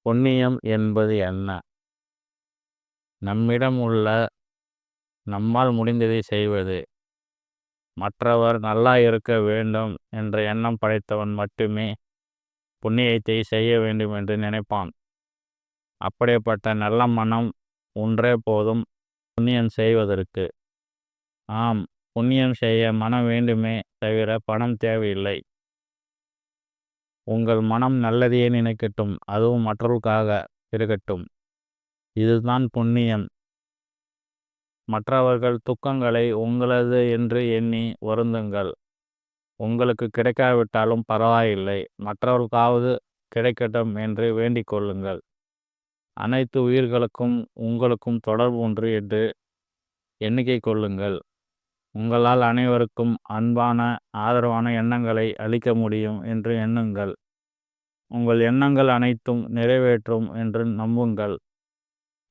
புண்ணியம் என்பது என்ன? நம்மிடம் உள்ள நம்மால் முடிந்ததை செய்வது. மற்றவர் நல்லா இருக்க வேண்டும் என்ற எண்ணம் படைத்தவன் மட்டுமே புண்ணியத்தை செய்ய வேண்டும் என்று நினைப்பான். அப்படிப்பட்ட நல்ல மனம் ஒன்றே போதும் புண்ணியம் செய்வதற்கு. ஆம், புண்ணியம் செய்ய மனம் வேண்டுமே தவிர பணம் தேவையில்லை. உங்கள் மனம் நல்லதையே நினைக்கட்டும், அதுவும் மற்றவர்களுக்காக இருக்கட்டும். இதுதான் புண்ணியம். மற்றவர்கள் துக்கங்களை உங்களது என்று எண்ணி வருந்துங்கள். உங்களுக்கு கிடைக்காவிட்டாலும் பரவாயில்லை, மற்றவர்களுக்காவது கிடைக்கட்டும் என்று வேண்டிக் கொள்ளுங்கள். அனைத்து உயிர்களுக்கும் உங்களுக்கும் தொடர்பு ஒன்று என்று எண்ணிக்கை கொள்ளுங்கள். உங்களால் அனைவருக்கும் அன்பான ஆதரவான எண்ணங்களை அளிக்க முடியும் என்று எண்ணுங்கள். உங்கள் எண்ணங்கள் அனைத்தும் நிறைவேற்றும் என்று நம்புங்கள்.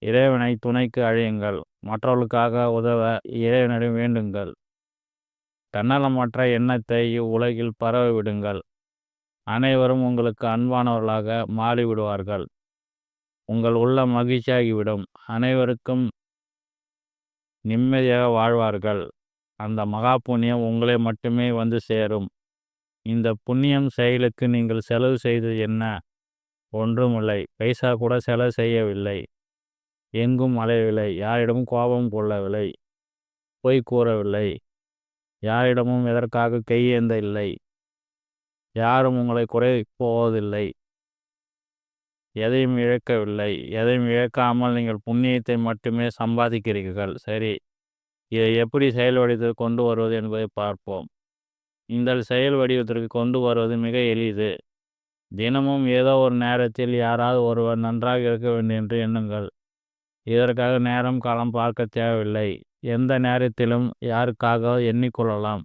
இறைவனை துணைக்கு அழையுங்கள். மற்றவர்களுக்காக உதவ இறைவனிடம் வேண்டுங்கள். தன்னலமற்ற எண்ணத்தை இவ்வுலகில் பரவ விடுங்கள். அனைவரும் உங்களுக்கு அன்பானவர்களாக மாறிவிடுவார்கள். உங்கள் உள்ளம் மகிழ்ச்சியாகிவிடும். அனைவருக்கும் நிம்மதியாக வாழ்வார்கள். அந்த மகா புண்ணியம் உங்களை மட்டுமே வந்து சேரும். இந்த புண்ணியம் செயலுக்கு நீங்கள் செலவு செய்தது என்ன? ஒன்றுமில்லை. பைசா கூட செலவு செய்யவில்லை. எங்கும் அலையவில்லை. யாரிடமும் கோபம் கொள்ளவில்லை. பொய் கூறவில்லை. யாரிடமும் எதற்காக கையேந்த இல்லை. யாரும் உங்களை குறை போவதில்லை. எதையும் இழக்கவில்லை. எதையும் இழக்காமல் நீங்கள் புண்ணியத்தை மட்டுமே சம்பாதிக்கிறீர்கள். சரி, இதை எப்படி செயல் வடிவத்தில் கொண்டு வருவது என்பதை பார்ப்போம். இந்த செயல் வடிவத்திற்கு கொண்டு வருவது மிக எளிது. தினமும் ஏதோ ஒரு நேரத்தில் யாராவது ஒருவர் நன்றாக இருக்க வேண்டும் என்று எண்ணுங்கள். இதற்காக நேரம் காலம் பார்க்க தேவையில்லை. எந்த நேரத்திலும் யாருக்காக எண்ணிக்கொள்ளலாம்.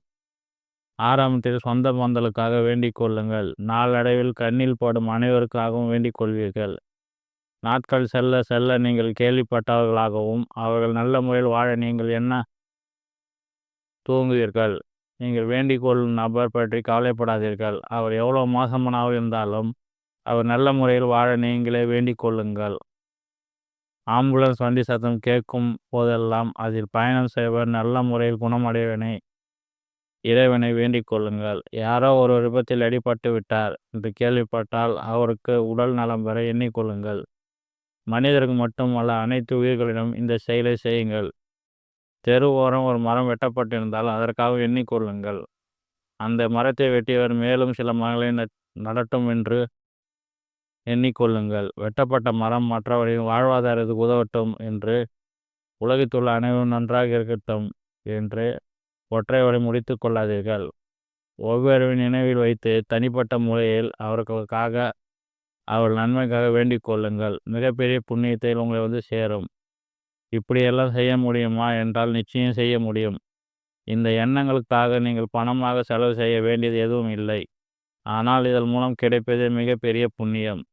ஆரம்பத்தில் சொந்த பந்தலுக்காக வேண்டிக் கொள்ளுங்கள். நாளடைவில் கண்ணில் படும் அனைவருக்காகவும் வேண்டிக் கொள்வீர்கள். நாட்கள் செல்ல செல்ல நீங்கள் கேள்விப்பட்டவர்களாகவும் அவர்கள் நல்ல முறையில் வாழ நீங்கள் என்ன தூங்குவீர்கள். நீங்கள் வேண்டிக் கொள்ளும் நபர் பற்றி கவலைப்படாதீர்கள். அவர் எவ்வளவு மோசமானவர் இருந்தாலும் அவர் நல்ல முறையில் வாழ நீங்களே வேண்டிக் கொள்ளுங்கள். ஆம்புலன்ஸ் வண்டி சத்தம் கேட்கும் போதெல்லாம் அதில் பயணம் செய்வர் நல்ல முறையில் குணமடைவனை இறைவனை வேண்டிக் கொள்ளுங்கள். யாரோ ஒரு விபத்தில் அடிபட்டு விட்டார் என்று கேள்விப்பட்டால் அவருக்கு உடல் நலம் பெற எண்ணிக்கொள்ளுங்கள். மனிதருக்கு மட்டுமல்ல, அனைத்து உயிர்களிடம் இந்த செயலை செய்யுங்கள். தெரு ஓரம் ஒரு மரம் வெட்டப்பட்டிருந்தால் அதற்காக எண்ணிக்கொள்ளுங்கள். அந்த மரத்தை வெட்டியவர் மேலும் சில மரங்களை நடட்டும் என்று எண்ணிக்கொள்ளுங்கள். வெட்டப்பட்ட மரம் மற்றவரின் வாழ்வாதாரத்துக்கு உதவட்டும் என்று, உலகத்துள்ள அனைவரும் நன்றாக இருக்கட்டும் என்று ஒற்றை வரை முடித்து கொள்ளாதீர்கள். ஒவ்வொருவரின் நினைவில் வைத்து தனிப்பட்ட முறையில் அவர்களுக்காக அவர் நன்மைக்காக வேண்டிக் கொள்ளுங்கள். மிகப்பெரிய புண்ணியத்தை உங்களை வந்து சேரும். இப்படியெல்லாம் செய்ய முடியுமா என்றால் நிச்சயம் செய்ய முடியும். இந்த எண்ணங்களுக்காக நீங்கள் பணமாக செலவு செய்ய வேண்டியது எதுவும் இல்லை. ஆனால் இதன் மூலம் கிடைப்பதே மிகப்பெரிய புண்ணியம்.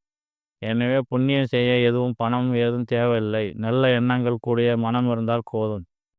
எனவே புண்ணியம் செய்ய எதுவும் பணம் ஏதும் தேவையில்லை. நல்ல எண்ணங்கள் கூடிய மனம் இருந்தால் போதும்.